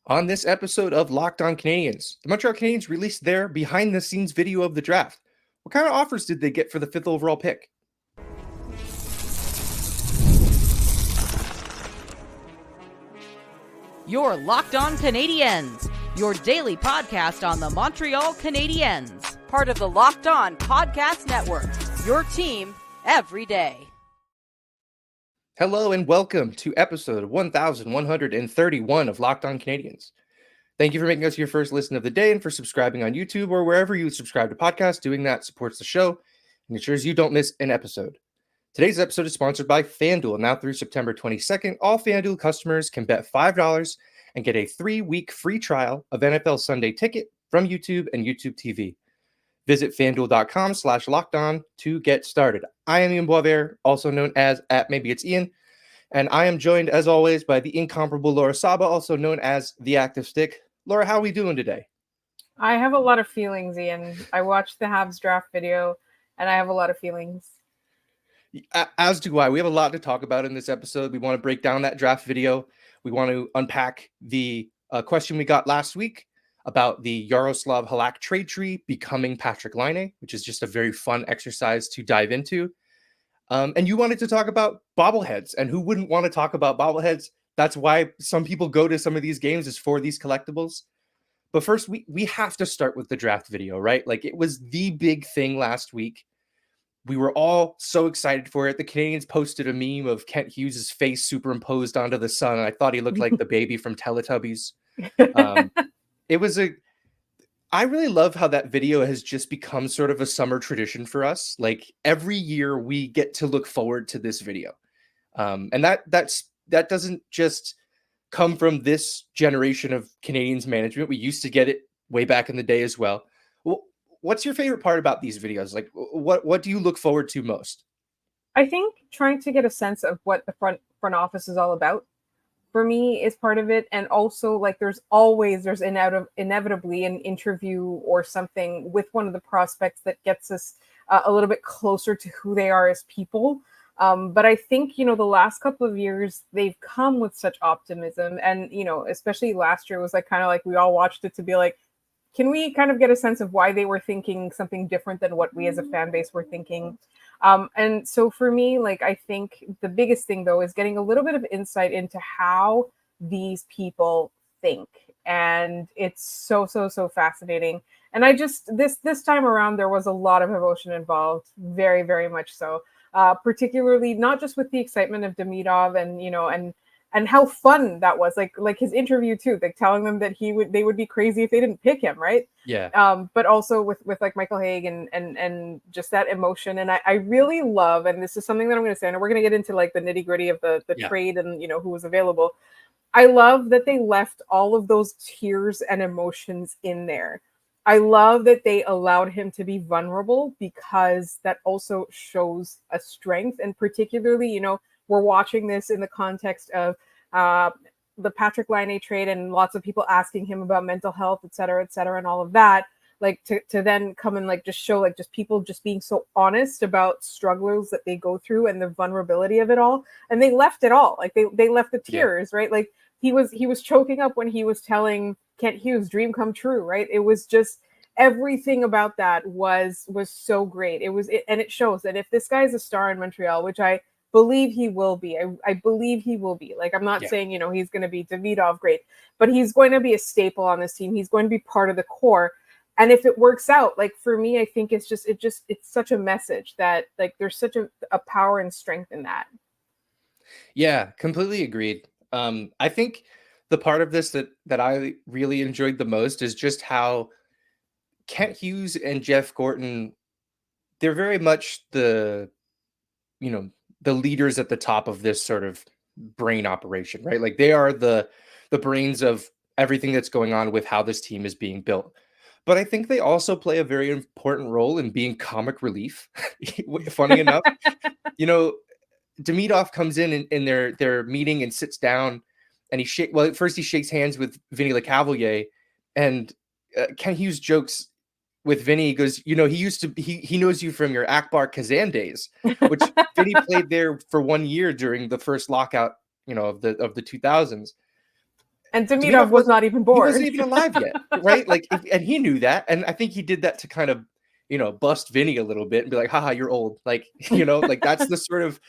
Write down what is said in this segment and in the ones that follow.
On this episode of Locked On Canadiens, the Montreal Canadiens released their behind-the-scenes video of the draft. What kind of offers did they get for the 5th overall pick? You're Locked On Canadiens, your daily podcast on the Montreal Canadiens, part of the Locked On Podcast Network, your team every day. Hello and welcome to episode 1131 of Locked On Canadiens. Thank you for making us your first listen of the day and for subscribing on YouTube or wherever you subscribe to podcasts. Doing that supports the show and ensures you don't miss an episode. Today's episode is sponsored by FanDuel. Now through September 22nd, all FanDuel customers can bet $5 and get a 3-week free trial of NFL Sunday Ticket from YouTube and YouTube TV. Visit FanDuel.com/lockedon to get started. I am Ian Boisvert, also known as @MaybeIt'sIan, and I am joined, as always, by the incomparable Laura Saba, also known as The Active Stick. Laura, how are we doing today? I have a lot of feelings, Ian. I watched the Habs draft video, and I have a lot of feelings. As do I. We have a lot to talk about in this episode. We want to break down that draft video. We want to unpack the question we got last week about the Jaroslav Halak trade tree becoming Patrik Laine, which is just a very fun exercise to dive into. And you wanted to talk about bobbleheads, and who wouldn't want to talk about bobbleheads? That's why some people go to some of these games, is for these collectibles. But first, we have to start with the draft video, right? Like, it was the big thing last week. We were all so excited for it. The Canadiens posted a meme of Kent Hughes' face superimposed onto the sun. And I thought he looked like the baby from Teletubbies. I really love how that video has just become sort of a summer tradition for us. Like, every year we get to look forward to this video. And that doesn't just come from this generation of Canadiens management. We used to get it way back in the day as well. What's your favorite part about these videos? Like, what do you look forward to most? I think trying to get a sense of what the front office is all about, for me, is part of it. And also, like, there's inevitably an interview or something with one of the prospects that gets us a little bit closer to who they are as people. But I think, the last couple of years, they've come with such optimism. And, especially last year was kind of like we all watched it to be like, can we kind of get a sense of why they were thinking something different than what we as a fan base were thinking? And so for me, I think the biggest thing, though, is getting a little bit of insight into how these people think. And it's so fascinating. And I just, this time around, there was a lot of emotion involved, very, very much so. Particularly not just with the excitement of Demidov and how fun that was, like his interview too, like telling them that they would be crazy if they didn't pick him, right? Yeah. But also with like Michael Hage and just that emotion. And I really love, and this is something that I'm going to say, and we're going to get into like the nitty gritty of the trade and who was available. I love that they left all of those tears and emotions in there. I love that they allowed him to be vulnerable, because that also shows a strength. And particularly, we're watching this in the context of the Patrik Laine trade and lots of people asking him about mental health, et cetera, and all of that. Like, to then come and just show just people just being so honest about struggles that they go through and the vulnerability of it all. And they left it all. Like, they left the tears, right? Like, he was choking up when he was telling Kent Hughes' dream come true, right? It was just, everything about that was so great. And it shows that if this guy's a star in Montreal, which I believe he will be, I believe he will be. Like, I'm not saying, he's going to be Demidov great, but he's going to be a staple on this team. He's going to be part of the core. And if it works out, like, for me, I think it's such a message that, like, there's such a power and strength in that. Yeah, completely agreed. I think the part of this that I really enjoyed the most is just how Kent Hughes and Jeff Gorton, they're very much the leaders at the top of this sort of brain operation, right? Like, they are the brains of everything that's going on with how this team is being built. But I think they also play a very important role in being comic relief. Funny enough, Demidov comes in their meeting and sits down, and at first he shakes hands with Vinny Lecavalier, and Ken Hughes jokes with Vinny. He goes, he knows you from your Akbar Kazan days, which Vinny played there for 1 year during the first lockout, of the 2000s. And Demidov was not even born. He wasn't even alive yet, right? Like, and he knew that. And I think he did that to kind of, bust Vinny a little bit and be like, haha, you're old. Like, like that's the sort of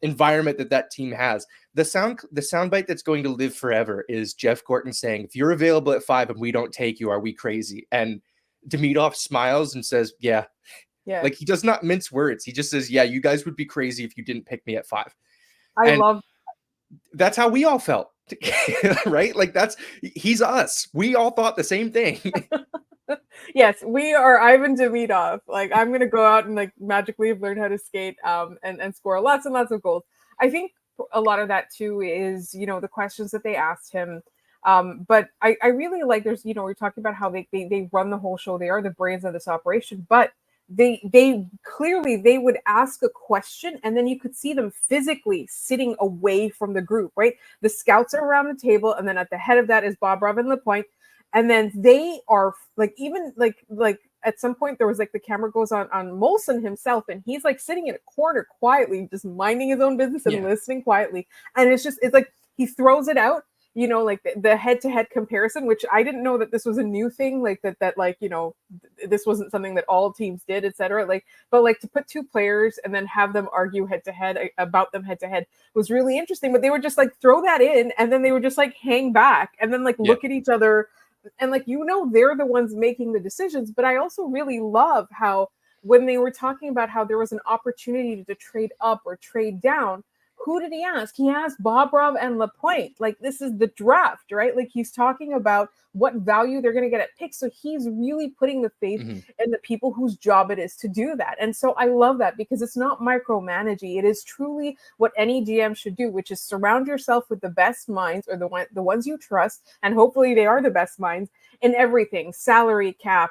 environment that team has. The soundbite that's going to live forever is Jeff Gorton saying, if you're available at 5 and we don't take you, are we crazy? And Demidov smiles and says, yeah. Like, he does not mince words. He just says, yeah, you guys would be crazy if you didn't pick me at 5. I love that's how we all felt. Right? Like, he's us. We all thought the same thing. Yes, we are Ivan Demidov. Like, I'm gonna go out and like magically learn how to skate and score lots and lots of goals. I think a lot of that too is, the questions that they asked him. But I really like, there's, we're talking about how they run the whole show. They are the brains of this operation, but they clearly, they would ask a question and then you could see them physically sitting away from the group, right? The scouts are around the table, and then at the head of that is Bobrov and Lapointe. And then they are like, even like at some point there was like the camera goes on Molson himself, and he's like sitting in a corner quietly, just minding his own business and listening quietly. And it's like he throws it out, like the head-to-head comparison, which I didn't know that this was a new thing, like that like, this wasn't something that all teams did, etc. Like, but like to put two players and then have them argue head-to-head about them head-to-head was really interesting. But they would just like throw that in, and then they would just like hang back and then like look at each other. And like, they're the ones making the decisions. But I also really love how when they were talking about how there was an opportunity to trade up or trade down, who did he ask? He asked Bobrov and Lapointe. Like, this is the draft, right? Like, he's talking about what value they're going to get at picks. So he's really putting the faith in the people whose job it is to do that. And so I love that, because it's not micromanaging. It is truly what any GM should do, which is surround yourself with the best minds, or the ones you trust. And hopefully they are the best minds in everything: salary cap,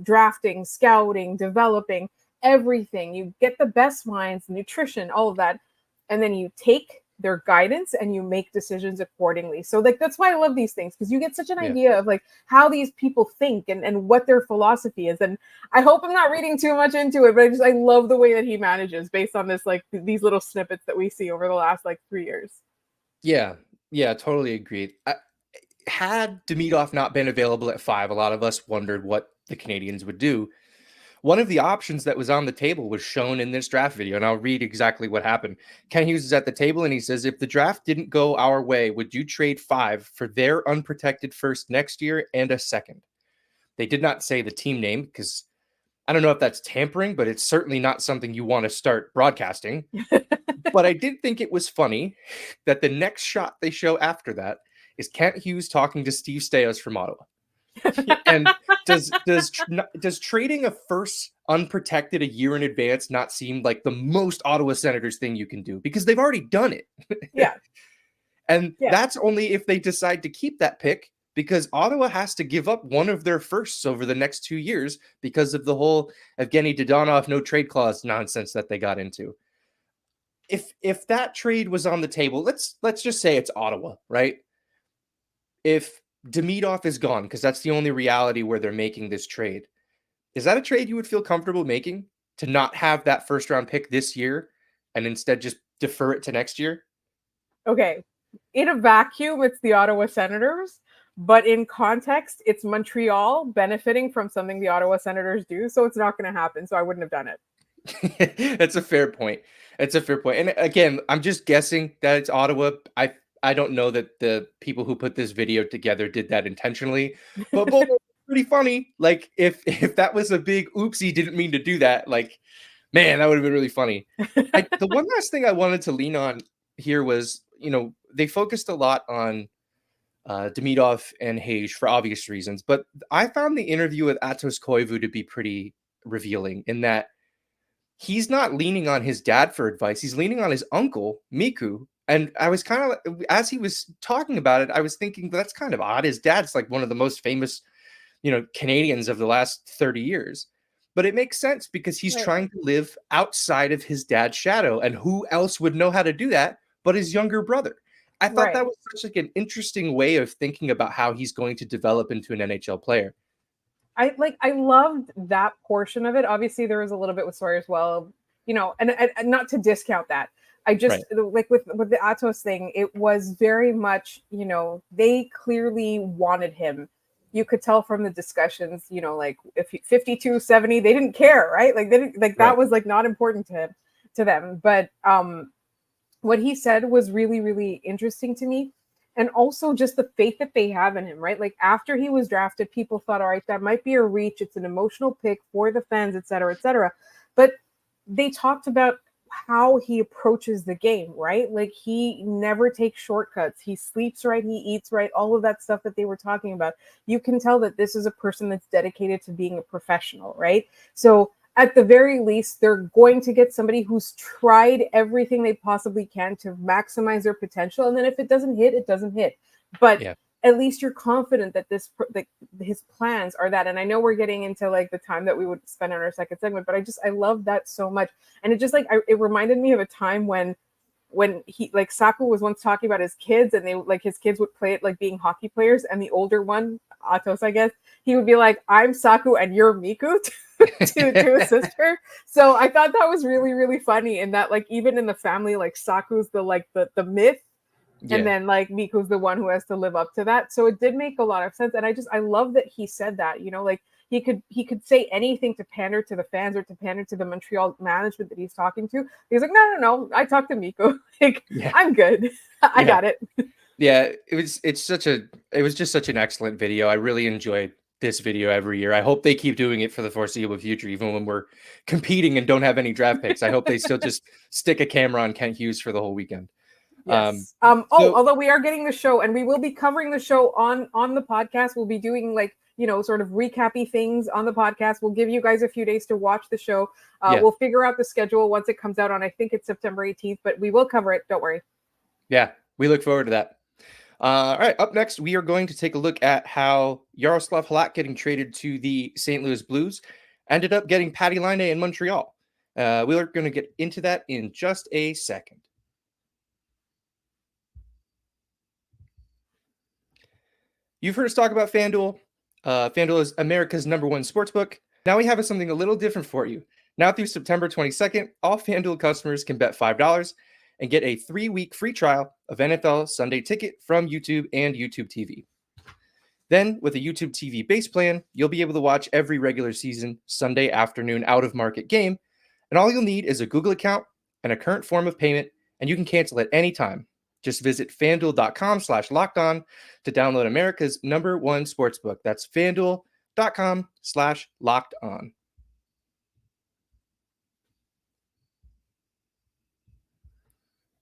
drafting, scouting, developing, everything. You get the best minds, nutrition, all of that. And then you take their guidance and you make decisions accordingly. So like, that's why I love these things, because you get such an idea of like how these people think and what their philosophy is. And I hope I'm not reading too much into it, but I love the way that he manages based on this, like these little snippets that we see over the last like 3 years. Yeah, totally agreed. Had Demidov not been available at 5, a lot of us wondered what the Canadiens would do. One of the options that was on the table was shown in this draft video, and I'll read exactly what happened. Ken Hughes is at the table, and he says, if the draft didn't go our way, would you trade 5 for their unprotected first next year and a second? They did not say the team name, because I don't know if that's tampering, but it's certainly not something you want to start broadcasting. But I did think it was funny that the next shot they show after that is Kent Hughes talking to Steve Staios from Ottawa. And does trading a first unprotected a year in advance not seem like the most Ottawa Senators thing you can do? Because they've already done it. And that's only if they decide to keep that pick, because Ottawa has to give up one of their firsts over the next 2 years because of the whole Evgeny Dodonov no trade clause nonsense that they got into. If that trade was on the table, let's just say it's Ottawa, right? If Demidov is gone, because that's the only reality where they're making this trade, is that a trade you would feel comfortable making, to not have that first round pick this year and instead just defer it to next year? Okay. In a vacuum, it's the Ottawa Senators, but in context, it's Montreal benefiting from something the Ottawa Senators do. So it's not going to happen. So I wouldn't have done it. That's a fair point. And again, I'm just guessing that it's Ottawa. I don't know that the people who put this video together did that intentionally, but both are pretty funny. Like, if that was a big oopsie, didn't mean to do that, like, man, that would have been really funny. The one last thing I wanted to lean on here was, they focused a lot on Demidov and Hage for obvious reasons, but I found the interview with Aatos Koivu to be pretty revealing, in that he's not leaning on his dad for advice. He's leaning on his uncle, Miku. And I was kind of, as he was talking about it, I was thinking, that's kind of odd. His dad's like one of the most famous, Canadians of the last 30 years. But it makes sense, because he's trying to live outside of his dad's shadow. And who else would know how to do that but his younger brother? I thought that was such like an interesting way of thinking about how he's going to develop into an NHL player. I loved that portion of it. Obviously, there was a little bit with Sawyer as well, and not to discount that. I just like with the Aatos thing, it was very much, they clearly wanted him. You could tell from the discussions, like if 52-70, they didn't care, right? Like they didn't, like that was like not important to them. But what he said was really, really interesting to me. And also just the faith that they have in him, right? Like after he was drafted, people thought, all right, that might be a reach. It's an emotional pick for the fans, et cetera, et cetera. But they talked about how he approaches the game, right? Like he never takes shortcuts. He sleeps right, he eats right, all of that stuff that they were talking about. You can tell that this is a person that's dedicated to being a professional, right? So at the very least, they're going to get somebody who's tried everything they possibly can to maximize their potential. And then if it doesn't hit, it doesn't hit. But at least you're confident that his plans are that. And I know we're getting into like the time that we would spend on our second segment, but I love that so much. And it just like, it reminded me of a time when he, like Saku was once talking about his kids, and they like his kids would play it like being hockey players, and the older one, Aatos, I guess, he would be like, I'm Saku and you're Miku to his sister. So I thought that was really, really funny. And that like even in the family, like Saku's the myth. And then like Miku's the one who has to live up to that. So it did make a lot of sense. And I love that he said that, like he could say anything to pander to the fans or to pander to the Montreal management that he's talking to. He's like, no, I talked to Miku. Like, I'm good. I got it. Yeah, it was just such an excellent video. I really enjoyed this video every year. I hope they keep doing it for the foreseeable future, even when we're competing and don't have any draft picks. I hope they still just stick a camera on Kent Hughes for the whole weekend. Yes. Although we are getting the show, and we will be covering the show on the podcast. We'll be doing like, sort of recappy things on the podcast. We'll give you guys a few days to watch the show. We'll figure out the schedule once it comes out on, I think it's September 18th, but we will cover it. Don't worry. Yeah, we look forward to that. All right, up next, we are going to take a look at how Jaroslav Halak getting traded to the St. Louis Blues ended up getting Patrik Laine in Montreal. We are going to get into that in just a second. You've heard us talk about FanDuel. FanDuel is America's #1 sportsbook. Now we have something a little different for you. Now through September 22nd, all FanDuel customers can bet $5 and get a 3-week free trial of NFL Sunday Ticket from YouTube and YouTube TV. Then, with a YouTube TV base plan, you'll be able to watch every regular season Sunday afternoon out-of-market game, and all you'll need is a Google account and a current form of payment, and you can cancel at any time. Just visit FanDuel.com/lockedon to download America's #1 sportsbook. That's FanDuel.com/lockedon.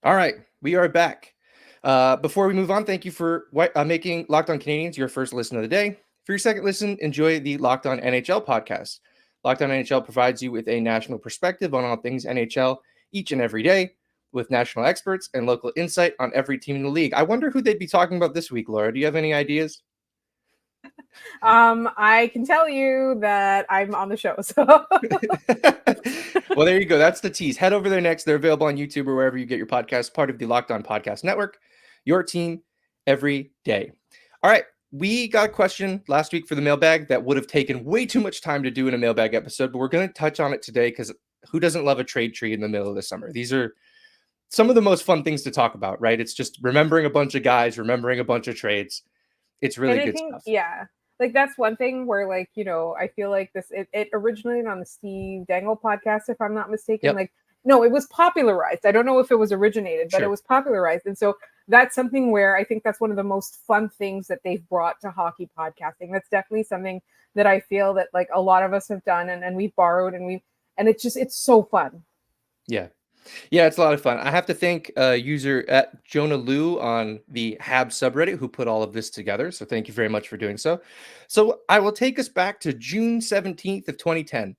All right, we are back. Before we move on, thank you for making Locked On Canadiens your first listen of the day. For your second listen, enjoy the Locked On NHL podcast. Locked On NHL provides you with a national perspective on all things NHL each and every day, with national experts and local insight on every team in the league. I wonder who they'd be talking about this week, Laura. Do you have any ideas? I can tell you that I'm on the show. So. Well, there you go. That's the tease. Head over there next. They're available on YouTube or wherever you get your podcasts, part of the Locked On Podcast Network. Your team every day. All right. We got a question last week for the mailbag that would have taken way too much time to do in a mailbag episode, but we're going to touch on it today because who doesn't love a trade tree in the middle of the summer? These are some of the most fun things to talk about, right? It's just remembering a bunch of guys, remembering a bunch of trades. It's really good stuff. Yeah. Like that's one thing where like, I feel like it originated on the Steve Dangle podcast, if I'm not mistaken. Yep. Like, no, it was popularized. I don't know if it was originated, but It was popularized. And so that's something where I think that's one of the most fun things that they've brought to hockey podcasting. That's definitely something that I feel that like a lot of us have done and we've borrowed and it's so fun. Yeah. Yeah, it's a lot of fun. I have to thank user at Jonah Liu on the Habs subreddit who put all of this together. So thank you very much for doing so. So I will take us back to June 17th of 2010.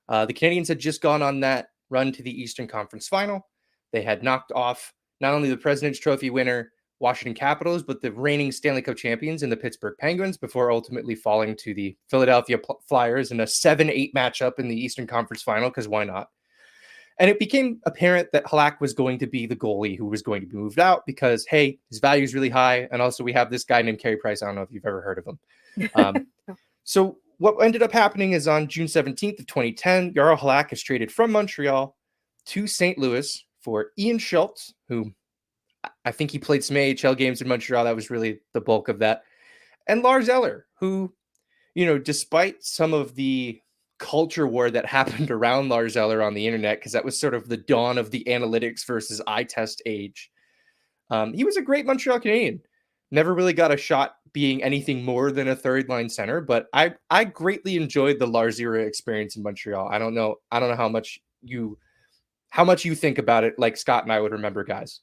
The Canadiens had just gone on that run to the Eastern Conference Final. They had knocked off not only the President's Trophy winner, Washington Capitals, but the reigning Stanley Cup champions in the Pittsburgh Penguins before ultimately falling to the Philadelphia Flyers in a 7-8 matchup in the Eastern Conference Final, because why not? And it became apparent that Halak was going to be the goalie who was going to be moved out because, hey, his value is really high. And also we have this guy named Carey Price. I don't know if you've ever heard of him. So what ended up happening is on June 17th of 2010, Jaro Halak is traded from Montreal to St. Louis for Ian Schultz, who I think he played some AHL games in Montreal. That was really the bulk of that. And Lars Eller, who, despite some of the culture war that happened around Lars Eller on the internet, because that was sort of the dawn of the analytics versus eye test age, he was a great Montreal Canadian. Never really got a shot being anything more than a third line center, but I greatly enjoyed the Lars era experience in Montreal. I don't know how much you think about it, like Scott and I would remember guys.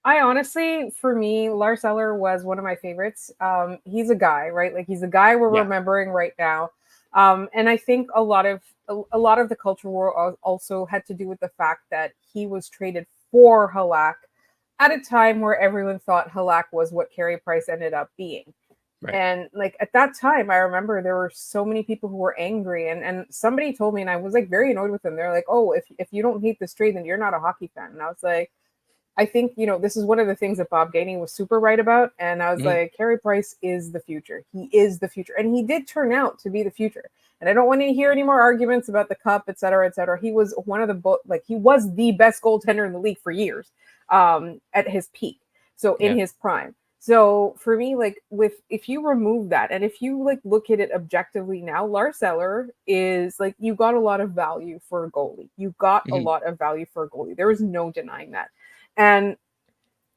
I honestly, for me, Lars Eller was one of my favorites. He's a guy, right? Like he's a guy we're remembering right now. And I think a lot of the culture war also had to do with the fact that he was traded for Halak at a time where everyone thought Halak was what Carey Price ended up being. Right. And like at that time, I remember there were so many people who were angry, and somebody told me, and I was like very annoyed with them. They're like, "Oh, if you don't hate this trade, then you're not a hockey fan." And I was like, I think, this is one of the things that Bob Gainey was super right about. And I was like, Carey Price is the future. He is the future. And he did turn out to be the future. And I don't want to hear any more arguments about the cup, et cetera, et cetera. He was he was the best goaltender in the league for years at his peak. So in his prime. So for me, if you remove that, and if you look at it objectively now, Lars Eller is you got a lot of value for a goalie. You got a lot of value for a goalie. There is no denying that. And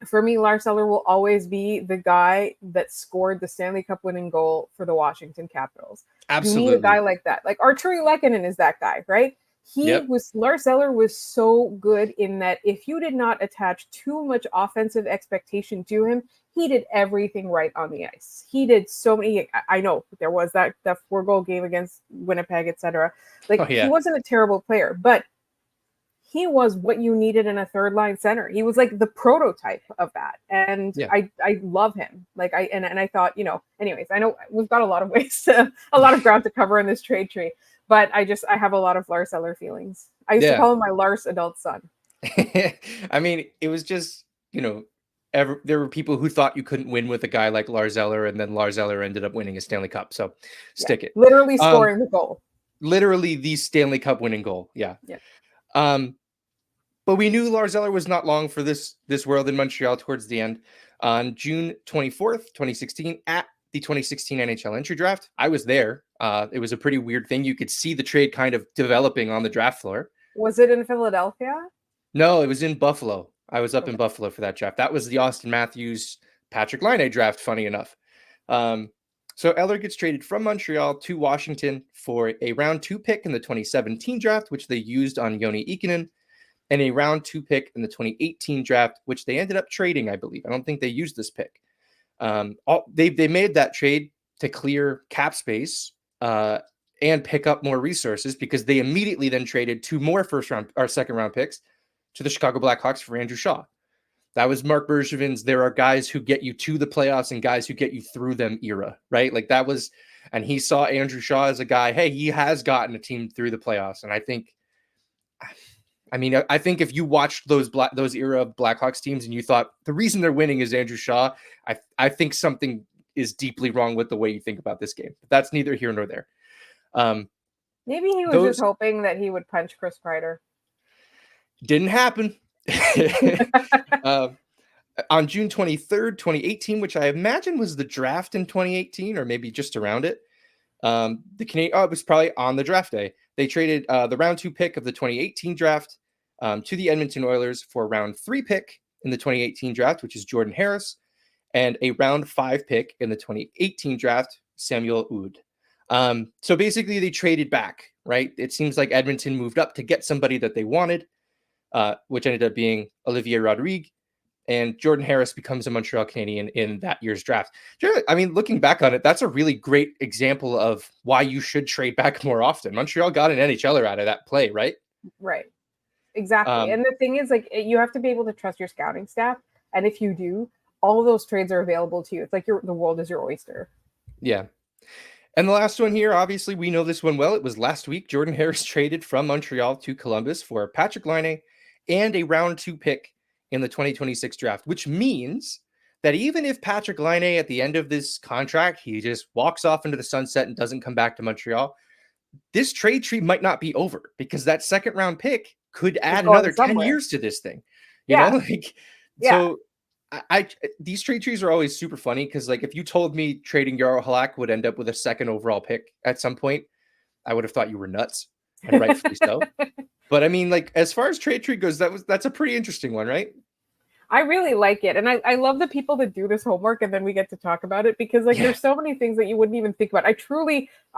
for me, Lars Eller will always be the guy that scored the Stanley Cup winning goal for the Washington Capitals. Absolutely. You need a guy like that. Like Arturi Lehkonen is that guy, right? Lars Eller was so good in that if you did not attach too much offensive expectation to him, he did everything right on the ice. He did so many. I know there was that 4-goal game against Winnipeg, etc. He wasn't a terrible player, but he was what you needed in a third line center. He was the prototype of that. And I love him. I thought, anyways, I know we've got a lot of ground to cover in this trade tree, but I have a lot of Lars Eller feelings. I used to call him my Lars adult son. I mean, it was just, there were people who thought you couldn't win with a guy like Lars Eller, and then Lars Eller ended up winning a Stanley Cup. So stick it. Literally scoring the goal. Literally the Stanley Cup winning goal. Yeah. But we knew Lars Eller was not long for this world in Montreal towards the end. On June 24th, 2016, at the 2016 NHL entry draft, I was there. It was a pretty weird thing. You could see the trade kind of developing on the draft floor. Was it in Philadelphia? No, it was in Buffalo. I was up in Buffalo for that draft. That was the Austin Matthews, Patrik Laine draft, funny enough. So Eller gets traded from Montreal to Washington for a round 2 pick in the 2017 draft, which they used on Joni Ikonen, and a round 2 pick in the 2018 draft, which they ended up trading, I believe. I don't think they used this pick. They made that trade to clear cap space and pick up more resources, because they immediately then traded 2 more second round picks to the Chicago Blackhawks for Andrew Shaw. That was Mark Bergevin's "there are guys who get you to the playoffs and guys who get you through them" era, right? That was, and he saw Andrew Shaw as a guy, hey, he has gotten a team through the playoffs. And I think if you watched those era of Blackhawks teams and you thought the reason they're winning is Andrew Shaw, I think something is deeply wrong with the way you think about this game. But that's neither here nor there. Maybe he was just hoping that he would punch Chris Kreider. Didn't happen. On June 23rd, 2018, which I imagine was the draft in 2018, or maybe just around it, it was probably on the draft day. They traded the round 2 pick of the 2018 draft to the Edmonton Oilers for a round 3 pick in the 2018 draft, which is Jordan Harris, and a round 5 pick in the 2018 draft, Samuel Oud. So basically they traded back, right? It seems like Edmonton moved up to get somebody that they wanted, which ended up being Olivier Rodrigue, and Jordan Harris becomes a Montreal Canadien in that year's draft. I mean, looking back on it, that's a really great example of why you should trade back more often. Montreal got an NHLer out of that play, right? Right. Exactly. And the thing is, you have to be able to trust your scouting staff. And if you do, all of those trades are available to you. It's like the world is your oyster. Yeah. And the last one here, obviously, we know this one well. It was last week. Jordan Harris traded from Montreal to Columbus for Patrik Laine and a round 2 pick in the 2026 draft, which means that even if Patrik Laine at the end of this contract, he just walks off into the sunset and doesn't come back to Montreal, this trade tree might not be over, because that second round pick could add another 10 years to this thing. You Yeah. know, like Yeah. so. I these trade trees are always super funny because like if you told me trading Jaro Halak would end up with a second overall pick at some point, I would have thought you were nuts, and rightfully so. But I mean, like as far as trade tree goes, that's a pretty interesting one, right? I really like it. And I love the people that do this homework and then we get to talk about it because like Yeah. there's so many things that you wouldn't even think about. I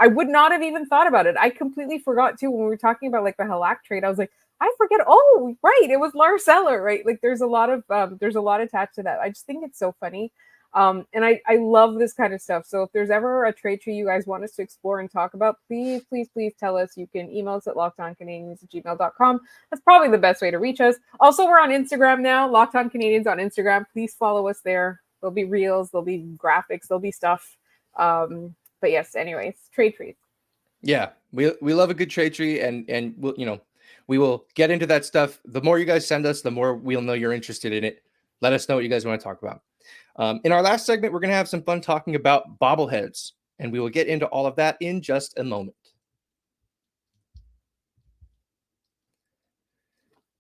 would not have even thought about it. I completely forgot too when we were talking about like the Halak trade. I was like, I forget. Oh, right. It was Lars Eller, right? Like there's a lot attached to that. I just think it's so funny. And I love this kind of stuff. So if there's ever a trade tree you guys want us to explore and talk about, please, please, please tell us. You can email us at lockedoncanadians@gmail.com. That's probably the best way to reach us. Also, we're on Instagram now, Locked On Canadians on Instagram. Please follow us there. There'll be reels, there'll be graphics, there'll be stuff. But yes, anyways, trade trees. Yeah, we love a good trade tree, and we'll we will get into that stuff. The more you guys send us, the more we'll know you're interested in it. Let us know what you guys want to talk about. In our last segment, we're going to have some fun talking about bobbleheads, and we will get into all of that in just a moment.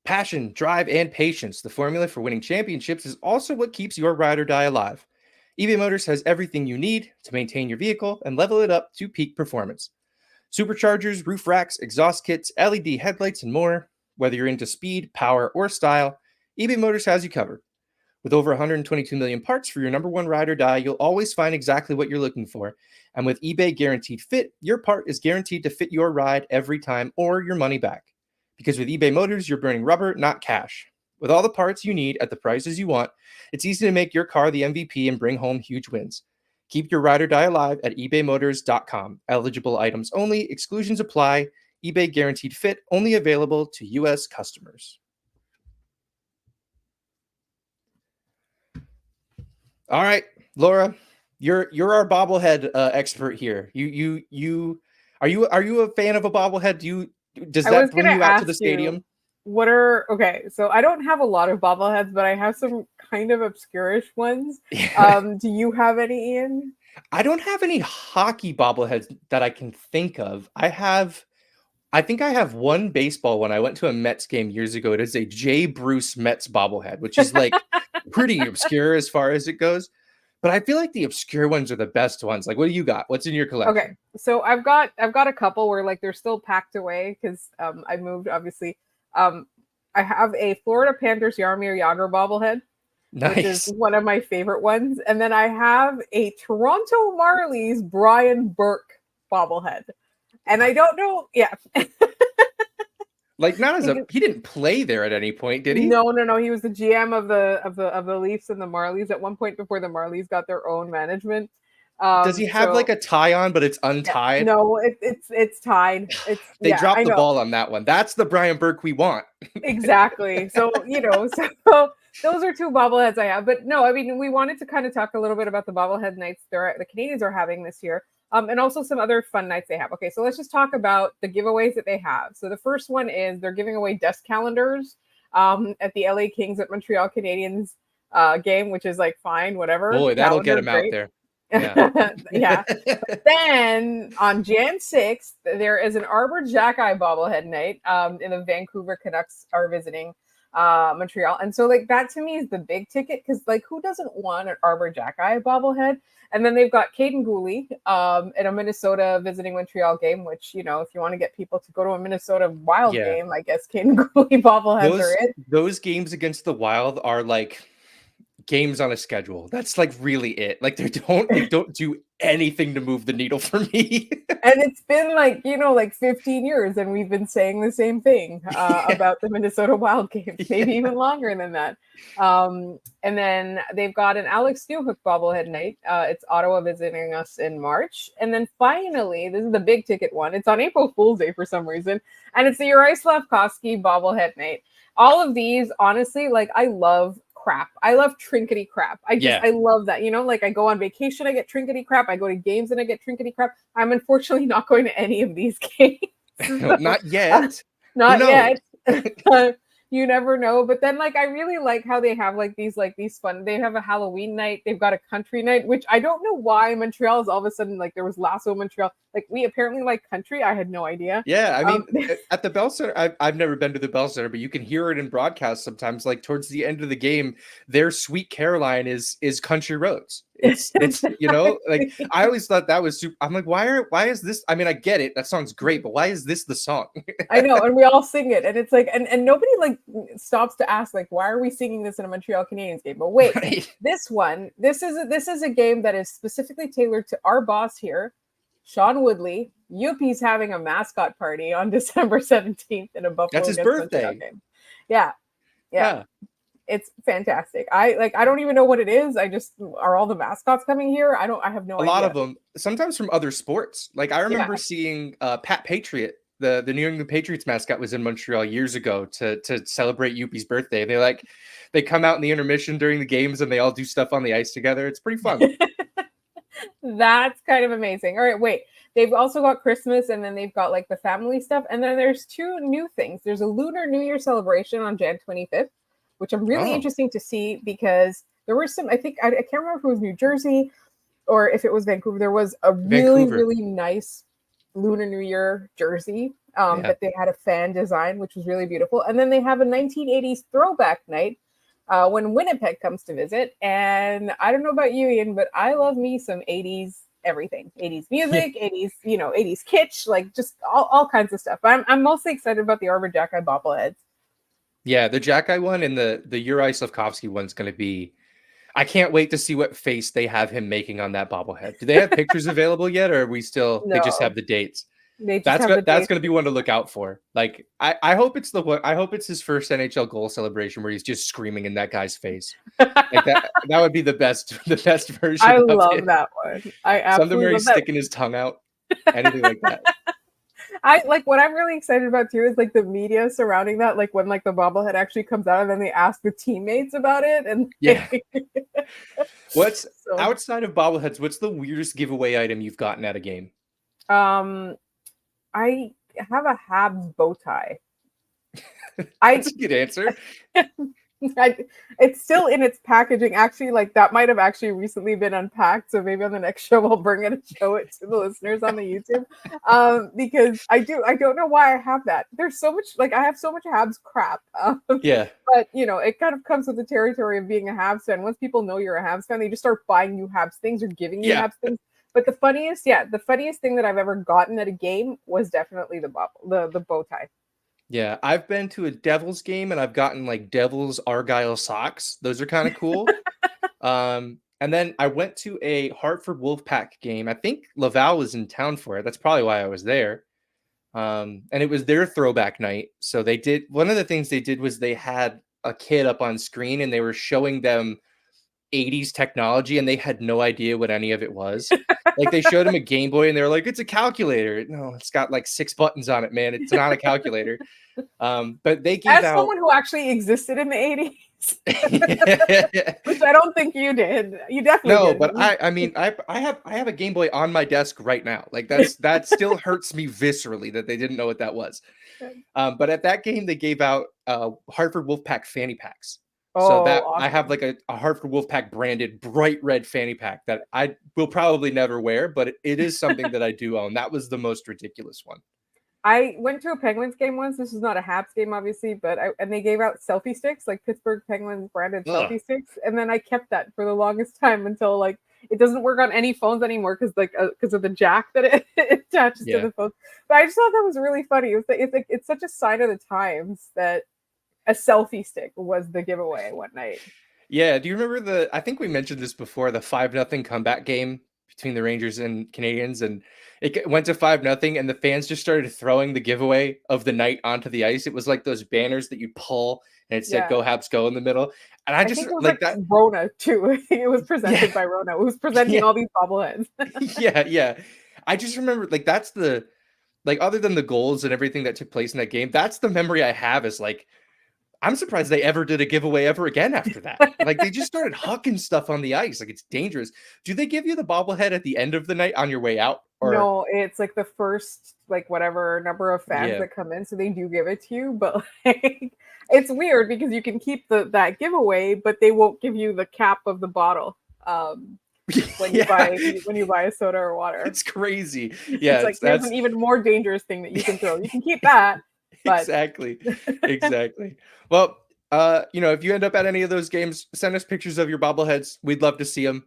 Passion, drive, and patience, the formula for winning championships, is also what keeps your ride or die alive. eBay Motors has everything you need to maintain your vehicle and level it up to peak performance. Superchargers, roof racks, exhaust kits, LED headlights, and more. Whether you're into speed, power, or style, eBay Motors has you covered. With over 122 million parts for your number one ride or die, you'll always find exactly what you're looking for. And with eBay Guaranteed Fit, your part is guaranteed to fit your ride every time or your money back. Because with eBay Motors, you're burning rubber, not cash. With all the parts you need at the prices you want, it's easy to make your car the MVP and bring home huge wins. Keep your ride or die alive at ebaymotors.com. Eligible items only. Exclusions apply. eBay Guaranteed Fit only available to U.S. customers. All right, Laura, you're our bobblehead expert here. Are you a fan of a bobblehead? Does that bring you out to the stadium? Okay, so I don't have a lot of bobbleheads, but I have some kind of obscurish ones. Do you have any, Ian? I don't have any hockey bobbleheads that I can think of. I think I have one baseball one. I went to a Mets game years ago. It is a Jay Bruce Mets bobblehead, which is like pretty obscure as far as it goes. But I feel like the obscure ones are the best ones. Like, what do you got? What's in your collection? Okay, so I've got a couple where like they're still packed away because I moved obviously. I have a Florida Panthers Jaromir Jagr bobblehead, which is one of my favorite ones, and then I have a Toronto Marlies Brian Burke bobblehead, and I don't know, yeah. Like he didn't play there at any point, did he? No. He was the GM of the Leafs and the Marlies at one point before the Marlies got their own management. Does he have like a tie on, but it's untied? Yeah, no, it's tied. They dropped the ball on that one. That's the Brian Burke we want. Exactly. So those are two bobbleheads I have. But no, I mean, we wanted to kind of talk a little bit about the bobblehead nights the Canadians are having this year. And also some other fun nights they have. Okay, so let's just talk about the giveaways that they have. So the first one is they're giving away desk calendars at the LA Kings at Montreal Canadiens game, which is like fine, whatever. Boy, that'll get them out there. Yeah. Yeah. But then on Jan 6th, there is an Arbor Jackeye bobblehead night. And the Vancouver Canucks are visiting Montreal. And so like that to me is the big ticket because like who doesn't want an Arbor Jackeye bobblehead? And then they've got Caden Gooley at a Minnesota visiting Montreal game, which, if you want to get people to go to a Minnesota Wild game, I guess Caden Gooley bobbleheads are it. Those games against the Wild are like games on a schedule. That's like really it. Like they don't do anything to move the needle for me. And it's been like 15 years and we've been saying the same thing about the Minnesota Wild games, maybe even longer than that. And then they've got an Alex Newhook bobblehead night. It's Ottawa visiting us in March. And then finally, this is the big ticket one. It's on April Fool's Day for some reason. And it's the Jaroslav Halak bobblehead night. All of these, honestly, like I love crap. I love trinkety crap. I love that. Like I go on vacation, I get trinkety crap. I go to games and I get trinkety crap. I'm unfortunately not going to any of these games. Not yet. Not yet. You never know. But then like I really like how they have like these fun. They have a Halloween night. They've got a country night, which I don't know why Montreal is all of a sudden like there was Lasso Montreal. Like we apparently like country. I had no idea. Yeah, I mean, at the Bell Center, I've never been to the Bell Center, but you can hear it in broadcast sometimes. Like towards the end of the game, their Sweet Caroline is Country Roads. It's you know, like I always thought that was super. I'm like, why is this? I mean, I get it, that song's great, but why is this the song? I know, and we all sing it, and it's like, and nobody like stops to ask like, why are we singing this in a Montreal Canadiens game? But wait, right. This is a game that is specifically tailored to our boss here, Sean Woodley. UP's having a mascot party on December 17th in a Buffalo. That's his birthday game. Yeah. It's fantastic. I don't even know what it is. Are all the mascots coming here? I have no idea. A lot of them, sometimes from other sports. Like I remember seeing Pat Patriot, the New England Patriots mascot, was in Montreal years ago to celebrate UP's birthday. They come out in the intermission during the games and they all do stuff on the ice together. It's pretty fun. That's kind of amazing. All right, wait. They've also got Christmas, and then they've got like the family stuff, and then there's two new things. There's a Lunar New Year celebration on Jan 25th, which I'm really interesting to see because there were some. I think I can't remember if it was New Jersey or if it was Vancouver. There was a really nice Lunar New Year jersey that they had a fan design, which was really beautiful. And then they have a 1980s throwback night when Winnipeg comes to visit. And I don't know about you, Ian, but I love me some 80s everything. 80s music, 80s, 80s kitsch, like just all kinds of stuff. But I'm mostly excited about the Arbor Jack Eye bobbleheads. Yeah, the Jack Eye one and the Uri Slavkovsky one's going to be. I can't wait to see what face they have him making on that bobblehead. Do they have pictures available yet, or are we still? No. They just have the dates. That's going to be one to look out for. Like I hope it's the one. I hope it's his first NHL goal celebration where he's just screaming in that guy's face. Like that would be the best version. I love that one. I absolutely something where he's sticking his tongue out. Anything like that. I like what I'm really excited about too is like the media surrounding that, like when like the bobblehead actually comes out and then they ask the teammates about it. And what's outside of bobbleheads, what's the weirdest giveaway item you've gotten at a game? I have a Habs bow tie. That's a good answer. It's still in its packaging. Actually, like that might have actually recently been unpacked. So maybe on the next show we'll bring it and show it to the listeners on the YouTube. Because I don't know why I have that. There's so much, like I have so much Habs crap. But it kind of comes with the territory of being a Habs fan. Once people know you're a Habs fan, they just start buying you Habs things or giving you Habs things. But the funniest thing that I've ever gotten at a game was definitely the bow tie. Yeah, I've been to a Devils game and I've gotten like Devils Argyle socks. Those are kind of cool. And then I went to a Hartford Wolfpack game. I think Laval was in town for it. That's probably why I was there. And it was their throwback night. So one of the things they did was they had a kid up on screen and they were showing them 80s technology and they had no idea what any of it was. Like they showed him a Game Boy and they were like, it's a calculator. No, it's got like 6 buttons on it, man. It's not a calculator. But they gave out someone who actually existed in the 80s. Which I don't think you did. You definitely did. But I mean I have a Game Boy on my desk right now. Like that still hurts me viscerally that they didn't know what that was. But at that game they gave out Hartford Wolfpack fanny packs. So that awesome. I have like a Hartford Wolfpack branded bright red fanny pack that I will probably never wear, but it is something that I do own. That was the most ridiculous one. I went to a Penguins game once. This was not a Habs game, obviously, but and they gave out selfie sticks, like Pittsburgh Penguins branded selfie sticks, and then I kept that for the longest time until like it doesn't work on any phones anymore because of the jack that it attaches to the phone. But I just thought that was really funny. It's such a sign of the times that a selfie stick was the giveaway one night. Yeah. Do you remember I think we mentioned this before, the 5-0 comeback game between the Rangers and Canadiens, and it went to 5-0 and the fans just started throwing the giveaway of the night onto the ice. It was like those banners that you pull and it said go Habs go in the middle. And I just think it was like that Rona too. It was presented by Rona. It was presenting all these bobbleheads. Yeah. I just remember like that's the like other than the goals and everything that took place in that game, that's the memory I have is like I'm surprised they ever did a giveaway ever again after that. Like they just started hucking stuff on the ice. Like it's dangerous. Do they give you the bobblehead at the end of the night on your way out? Or no, it's like the first like whatever number of fans that come in, so they do give it to you, but like it's weird because you can keep that giveaway, but they won't give you the cap of the bottle when you buy a soda or water. It's crazy. Yeah, it's like there's an even more dangerous thing that you can throw. You can keep that. But... Exactly. Well, if you end up at any of those games, send us pictures of your bobbleheads. We'd love to see them.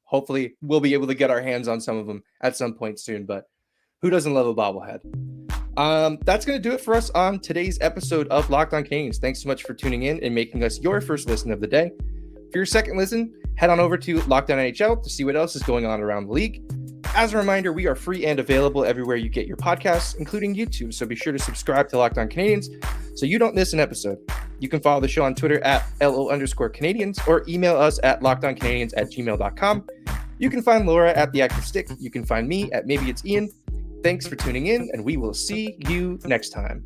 Hopefully we'll be able to get our hands on some of them at some point soon, but who doesn't love a bobblehead? That's going to do it for us on today's episode of Locked On Canadiens. Thanks so much for tuning in and making us your first listen of the day. For your second listen, head on over to Locked On NHL to see what else is going on around the league. As a reminder, we are free and available everywhere you get your podcasts, including YouTube, so be sure to subscribe to Locked On Canadiens so you don't miss an episode. You can follow the show on Twitter at @LO_Canadiens or email us at lockedoncanadiens@gmail.com. You can find Laura at The Active Stick. You can find me at Maybe It's Ian. Thanks for tuning in, and we will see you next time.